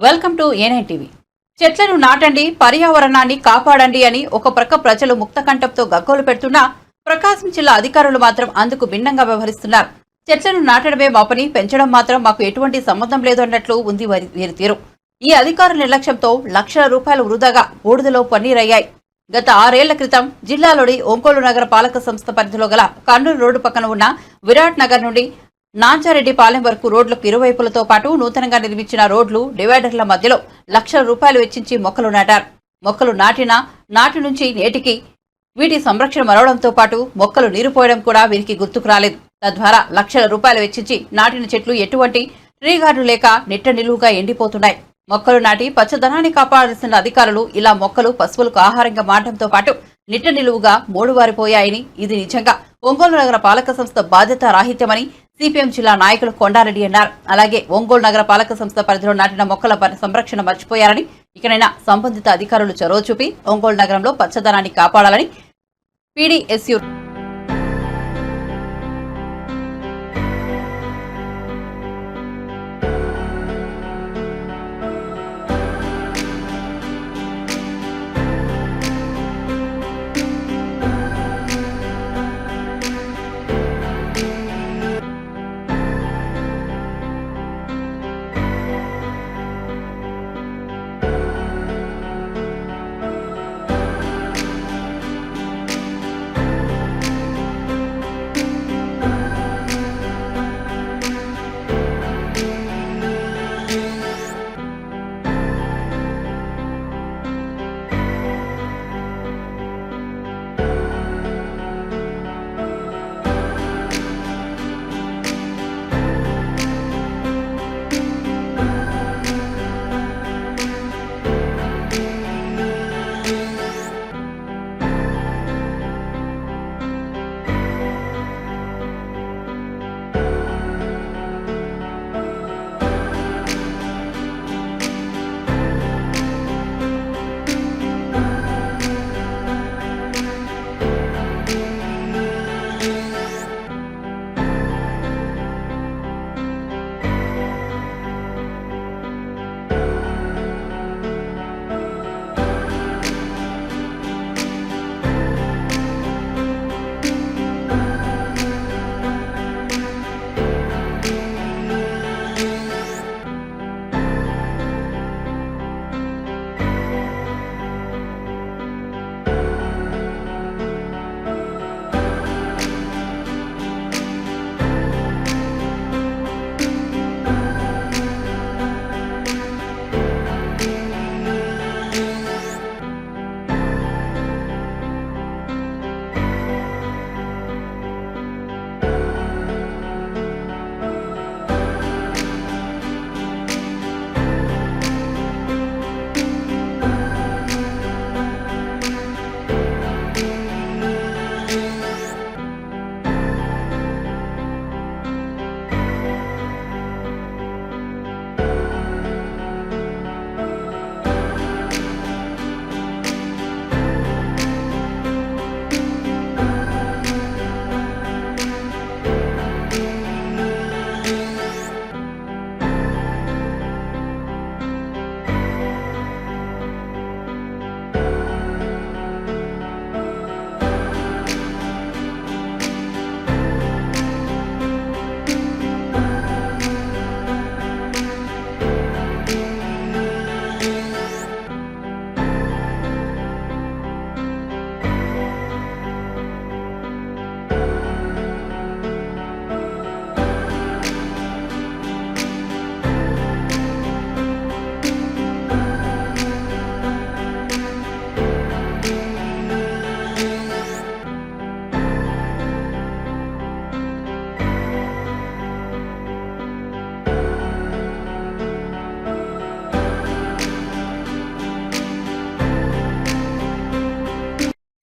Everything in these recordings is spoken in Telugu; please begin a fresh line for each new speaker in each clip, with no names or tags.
Welcome to ఏ9 TV. చెట్లను నాటండి, పర్యావరణాన్ని కాపాడండి అని ఒక ప్రక్క ప్రజలు ముక్తకంఠంతో గగ్గోలు పెడుతున్నా ప్రకాశం జిల్లా అధికారులు మాత్రం అందుకు భిన్నంగా వ్యవహరిస్తున్నారు. చెట్లను నాటడమే మా పని, పెంచడం మాత్రం మాకు ఎటువంటి సంబంధం లేదు అన్నట్లు ఉంది వీరి తీరు. ఈ అధికారుల నిర్లక్ష్యంతో లక్షల రూపాయలు వృధాగా బూడిదలో పన్నీరయ్యాయి. గత 6 ఏళ్ల క్రితం జిల్లాలోని ఒంగోలు నగర పాలక సంస్థ పరిధిలో గల కర్నూలు రోడ్డు పక్కన ఉన్న విరాట్ నగర్ నుండి నాంచారెడ్డిపాలెం వరకు రోడ్లకు ఇరువైపులతో పాటు నూతనంగా నిర్మించిన రోడ్లు డివైడర్ల మధ్యలో లక్షల రూపాయలు వెచ్చించి మొక్కలు నాటారు. మొక్కలు నాటి నుంచి నేటికి వీటి సంరక్షణ మరవడంతో పాటు మొక్కలు నీరుపోయడం కూడా వీరికి గుర్తుకు రాలేదు. తద్వారా లక్షల రూపాయలు వెచ్చించి నాటిన చెట్లు ఎటువంటి ట్రీ గార్డు లేక నిట్ట నిలువుగా ఎండిపోతున్నాయి. మొక్కలు నాటి పచ్చదనాన్ని కాపాడాల్సిన అధికారులు ఇలా మొక్కలు పశువులకు ఆహారంగా మారడంతో పాటు నిట్ట నిలువుగా మోడువారిపోయాయని, ఇది నిజంగా ఒంగోలు నగర పాలక సంస్థ బాధ్యత రాహిత్యమని సిపిఎం జిల్లా నాయకులు కొండారెడ్డి అన్నారు. అలాగే ఒంగోలు నగర పాలక సంస్థ పరిధిలో నాటిన మొక్కల సంరక్షణ మర్చిపోయారని, ఇకనైనా సంబంధిత అధికారులు చొరవ చూపి ఒంగోలు నగరంలో పచ్చదనాన్ని కాపాడాలని పీడీఎస్యు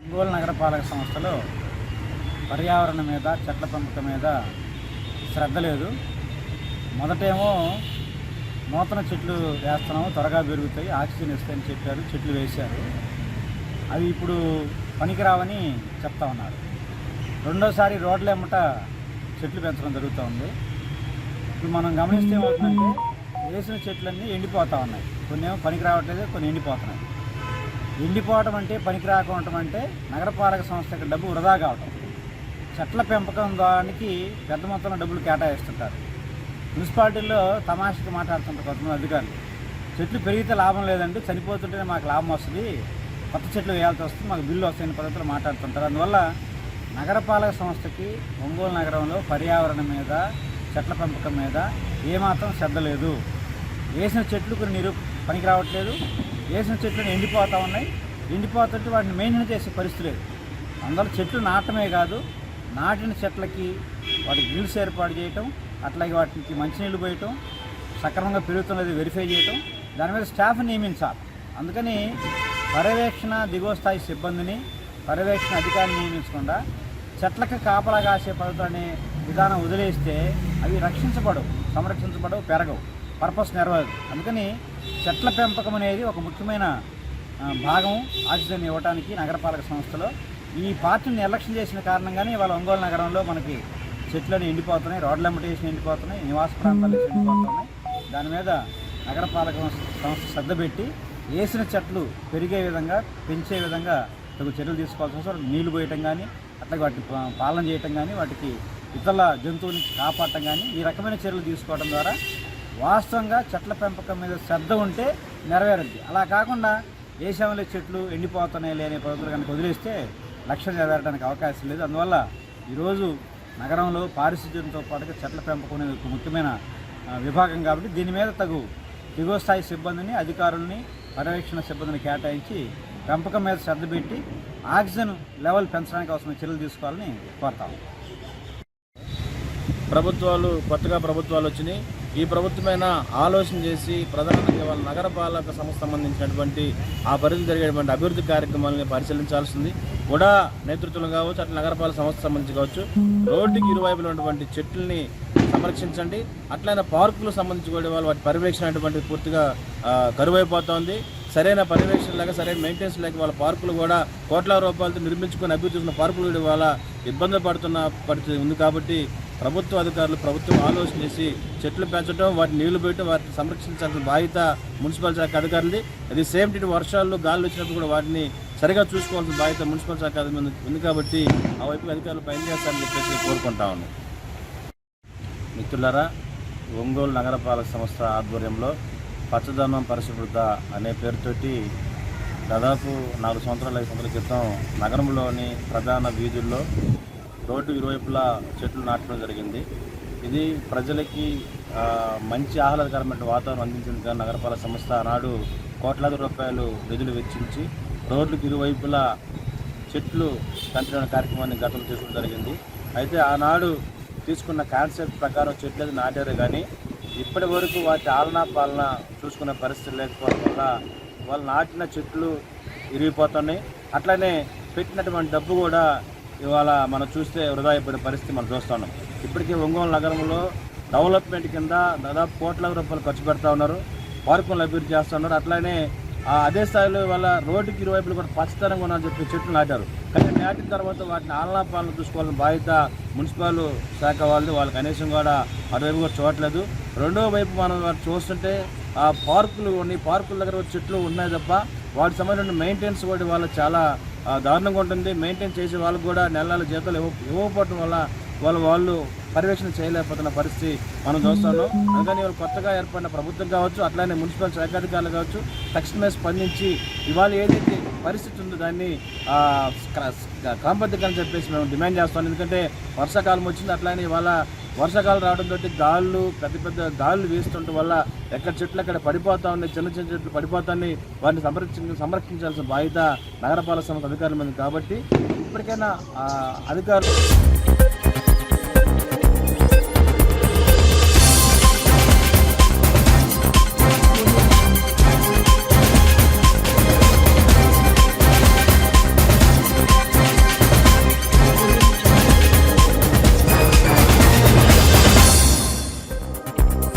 ఒంగోలు నగరపాలక సంస్థలో పర్యావరణం మీద, చెట్ల పెంపకం మీద శ్రద్ధ లేదు. మొదటేమో నూతన చెట్లు వేస్తున్నాము, త్వరగా పెరుగుతాయి, ఆక్సిజన్ ఇస్తాయని చెప్పారు, చెట్లు వేశారు. అవి ఇప్పుడు పనికిరావని చెప్తా ఉన్నారు. రెండోసారి రోడ్ల ఎమ్మట చెట్లు పెంచడం జరుగుతూ ఉంది. ఇప్పుడు మనం గమనిస్తే ఏమవుతుందంటే వేసిన చెట్లన్నీ ఎండిపోతూ ఉన్నాయి. కొన్ని ఏమో పనికి రావట్లేదు, కొన్ని ఎండిపోతున్నాయి. ఎండిపోవటం అంటే పనికి రాకపోవటం అంటే నగరపాలక సంస్థకి డబ్బు వృధా కావటం. చెట్ల పెంపకం దానికి పెద్ద మొత్తంలో డబ్బులు కేటాయిస్తుంటారు. మున్సిపాలిటీల్లో తమాషకి మాట్లాడుతుంటారు కొంతమంది అధికారులు. చెట్లు పెరిగితే లాభం లేదండి, చనిపోతుంటేనే మాకు లాభం వస్తుంది, కొత్త చెట్లు వేయాల్సి వస్తుంది, మాకు బిల్లు వస్తాయని పద్ధతిలో మాట్లాడుతుంటారు. అందువల్ల నగరపాలక సంస్థకి ఒంగోలు నగరంలో పర్యావరణం మీద, చెట్ల పెంపకం మీద ఏమాత్రం శ్రద్ధ లేదు. వేసిన చెట్లు కొన్ని పనికి రావట్లేదు, వేసిన చెట్లు ఎండిపోతూ ఉన్నాయి. ఎండిపోతుంటే వాటిని మెయింటైన్ చేసే పరిస్థితి లేదు. అందువల్ల చెట్లు నాటమే కాదు, నాటిన చెట్లకి వాటికి గ్రిల్స్ ఏర్పాటు చేయటం, అట్లాగే వాటికి మంచినీళ్ళు పోయటం, సక్రమంగా పెరుగుతున్నది వెరిఫై చేయటం, దాని మీద స్టాఫ్ నియమించాలి. అందుకని పర్యవేక్షణ దిగువ స్థాయి సిబ్బందిని, పర్యవేక్షణ అధికారిని నియమించకుండా చెట్లకు కాపలా కాసే పద్ధతి అనే విధానం వదిలేస్తే అవి రక్షించబడవు, సంరక్షించబడవు, పెరగవు, పర్పస్ నెరవేరదు. అందుకని చెట్ల పెంపకం అనేది ఒక ముఖ్యమైన భాగం ఆక్సిజన్ ఇవ్వడానికి నగరపాలక సంస్థలో. ఈ పార్టీని నిర్లక్ష్యం చేసిన కారణంగానే ఇవాళ ఒంగోలు నగరంలో మనకి చెట్లను ఎండిపోతున్నాయి, రోడ్ల ఎంబటేషన్ ఎండిపోతున్నాయి, నివాస ప్రాంతాలు ఎండిపోతున్నాయి. దాని మీద నగరపాలక సంస్థ శ్రద్ధ పెట్టి వేసిన చెట్లు పెరిగే విధంగా, పెంచే విధంగా తగు చర్యలు తీసుకోవాల్సిన అవసరం. నీళ్లు పోయటం కానీ, అట్లాగే వాటిని పాలన చేయటం కానీ, వాటికి ఇతర జంతువుల నుంచి కాపాడటం కానీ, ఈ రకమైన చర్యలు తీసుకోవడం ద్వారా వాస్తవంగా చెట్ల పెంపకం మీద శ్రద్ధ ఉంటే నెరవేరుద్ది. అలా కాకుండా దేశంలో చెట్లు ఎండిపోతున్నాయి లేని పద్ధతులు కనుక వదిలేస్తే లక్ష్యం నెరవేరడానికి అవకాశం లేదు. అందువల్ల ఈరోజు నగరంలో పారిశుద్ధ్యంతో పాటుగా చెట్ల పెంపకం అనేది ఒక ముఖ్యమైన విభాగం కాబట్టి దీని మీద దిగువ స్థాయి సిబ్బందిని, అధికారుల్ని, పర్యవేక్షణ సిబ్బందిని కేటాయించి పెంపకం మీద శ్రద్ధ పెట్టి ఆక్సిజన్ లెవెల్ పెంచడానికి అవసరమైన చర్యలు తీసుకోవాలని కోరుతాము.
కొత్తగా ప్రభుత్వాలు వచ్చినాయి. ఈ ప్రభుత్వమైన ఆలోచన చేసి ప్రధానంగా వాళ్ళ నగరపాలక సంస్థ సంబంధించినటువంటి ఆ పరిధి జరిగేటువంటి అభివృద్ధి కార్యక్రమాలని పరిశీలించాల్సింది. కూడా నేతృత్వం కావచ్చు, అట్లా నగరపాలక సంస్థ సంబంధించి కావచ్చు, రోడ్డుకి ఇరువైపులు ఉన్నటువంటి చెట్లని సంరక్షించండి. అట్లయినా పార్కులకు సంబంధించి కూడా వాళ్ళు వాటి పర్యవేక్షణ అనేటువంటి పూర్తిగా కరువైపోతుంది. సరైన పర్యవేక్షణ లేక, సరైన మెయింటెనెన్స్ లేక వాళ్ళ పార్కులు కూడా కోట్ల రూపాయలతో నిర్మించుకొని అభివృద్ధి చేసిన పార్కులు వాళ్ళ ఇబ్బంది పడుతున్న పరిస్థితి ఉంది. కాబట్టి ప్రభుత్వ అధికారులు ప్రభుత్వం ఆలోచన చేసి చెట్లు పెంచడం, వాటిని నీళ్లు పెట్టడం, వాటిని సంరక్షించాల్సిన బాధ్యత మున్సిపల్ శాఖ అధికారులది. అది సేమ్ టీ వర్షాలు గాలు వచ్చినప్పుడు కూడా వాటిని సరిగా చూసుకోవాల్సిన బాధ్యత మున్సిపల్ శాఖ ఉంది. కాబట్టి ఆ వైపు అధికారులు పనిచేస్తారని చెప్పేసి కోరుకుంటా ఉన్నాం. మిత్రులారా, ఒంగోలు నగరపాలక సంస్థ ఆధ్వర్యంలో పచ్చదనం పరిశుభ్రత అనే పేరుతోటి దాదాపు 4 సంవత్సరాల 5 సంవత్సరాల క్రితం నగరంలోని ప్రధాన వీధుల్లో రోడ్డు ఇరువైపులా చెట్లు నాటడం జరిగింది. ఇది ప్రజలకి మంచి ఆహ్లాదకరమైన వాతావరణం అందించింది. కానీ నగరపాలక సంస్థ ఆనాడు కోట్లాది రూపాయలు నిధులు వెచ్చించి రోడ్లకు ఇరువైపులా చెట్లు పెంచడం కార్యక్రమాన్ని గతంలో తీసుకోవడం జరిగింది. అయితే ఆనాడు తీసుకున్న కాన్సెప్ట్ ప్రకారం చెట్లు అయితే నాటారు, కానీ ఇప్పటి వరకు వాటి ఆలనా పాలన చూసుకునే పరిస్థితి లేకపోవడం వల్ల వాళ్ళు నాటిన చెట్లు ఇరిగిపోతున్నాయి. అట్లనే పెట్టినటువంటి డబ్బు కూడా ఇవాళ మనం చూస్తే వృధా అయిపోయిన పరిస్థితి మనం చూస్తున్నాం. ఇప్పటికే ఒంగోలు నగరంలో డెవలప్మెంట్ కింద దాదాపు కోట్ల రూపాయలు ఖర్చు పెడతా ఉన్నారు, పార్కులను అభివృద్ధి చేస్తున్నారు. అట్లనే అదే స్థాయిలో ఇవాళ రోడ్డుకి ఇరువైపులు కూడా పచ్చదనంగా ఉన్నారని చెప్పి చెట్లు నాటారు. కానీ నాటిన తర్వాత వాటిని ఆలనా పాలన చూసుకోవాలని బాధ్యత మున్సిపల్ శాఖ వాళ్ళు కనీసం కూడా అటువైపు కూడా చూడట్లేదు. రెండో వైపు మనం వాటి చూస్తుంటే ఆ పార్కుల దగ్గర చెట్లు ఉన్నాయి తప్ప వాటి సంబంధించిన మెయింటెనెన్స్ కూడా వాళ్ళు చాలా దారుణంగా ఉంటుంది. మెయింటైన్ చేసే వాళ్ళకు కూడా నెలల జీతాలు ఇవ్వకపోవడం వల్ల వాళ్ళు పర్యవేక్షణ చేయలేకపోతున్న పరిస్థితి మనం చూస్తున్నాం. అందుకని వాళ్ళు కొత్తగా ఏర్పడిన ప్రభుత్వం కావచ్చు, అట్లానే మున్సిపల్ శాఖాధికారులు కావచ్చు, తక్షణమే స్పందించి ఇవాళ ఏదైతే పరిస్థితి ఉందో దాన్ని క్రమబద్ధంగా చెప్పేసి మేము డిమాండ్ చేస్తాం. ఎందుకంటే వర్షాకాలం వచ్చింది, అట్లానే ఇవాళ వర్షాకాలం రావడంతో పెద్ద గాళ్ళు వీస్తుండటం వల్ల ఎక్కడ చెట్లు అక్కడ పడిపోతా ఉన్నాయి, చిన్న చెట్లు పడిపోతాయి. వాటిని సంరక్షించాల్సిన బాధ్యత నగరపాలక సంస్థ అధికారుల మీద. కాబట్టి ఇప్పటికైనా అధికారులు